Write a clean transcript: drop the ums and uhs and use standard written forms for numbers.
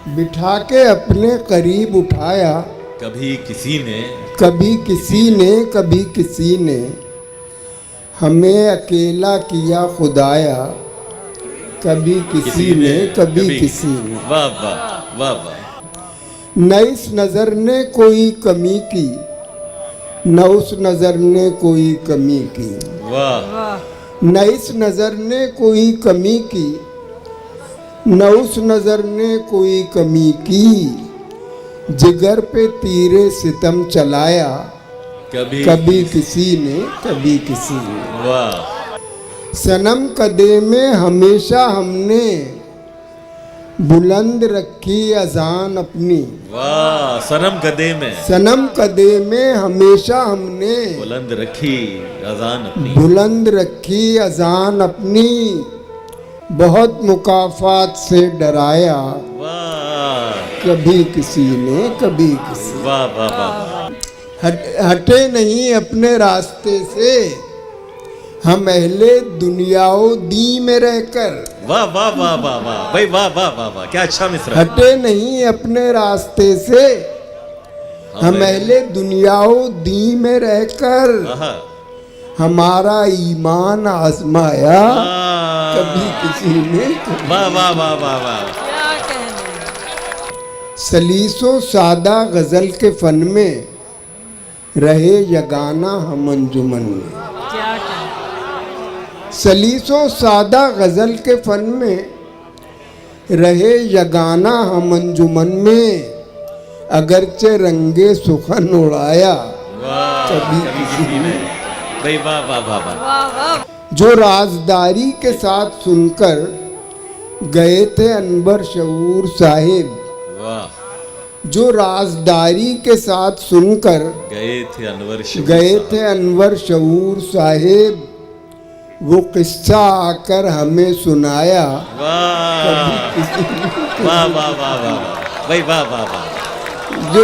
बिठा के अपने करीब उठाया, कभी किसी ने कभी किसी ने कभी किसी ने, हमें अकेला किया खुदाया, कभी किसी ने कभी किसी ने। वाह वाह वाह वाह। न इस नज़र ने कोई कमी की, न उस नज़र ने कोई कमी की, वाह। न इस नज़र ने कोई कमी की, न उस नज़र ने कोई कमी की, जिगर पे तीरे सितम चलाया, कभी किसी ने कभी किसी ने। वाह। सनम कदे में हमेशा हमने बुलंद रखी अजान अपनी। वाह। सनम कदे में, सनम कदे में हमेशा हमने बुलंद रखी अजान अपनी, बुलंद रखी अजान अपनी, बहुत मुकाफात से डराया, वाह। कभी किसी ने कभी किसी। वाह वाह वाह। हटे नहीं अपने रास्ते से हम अहले दुनियाओ दी में रहकर। वाह वाह वाह वाह वाह भाई, वाह वाह वाह वाह, क्या अच्छा मिसरा। हटे नहीं अपने रास्ते से हम अहले दुनियाओ दी में रहकर, आहा। हमारा ईमान आजमाया, कभी किसी ने वाह वाह वाह वाह वाह। सलीसो सादा गजल के फन में रहे यगाना हम अंजुमन में। सलीसो सादा गजल के फन में रहे यगाना हम अंजुमन में, अगरचे रंगे सुखन उड़ाया, कभी किसी ने। भाई वाह वाह वाह वाह। जो राजदारी के साथ सुनकर गए थे अनवर शऊर साहिब, वाह। जो राजदारी के साथ सुनकर गए थे अनवर शऊर साहिब, वो किस्सा आकर हमें सुनाया, वाह वाह वाह वाह वाह भाई वाह वाह वाह। जो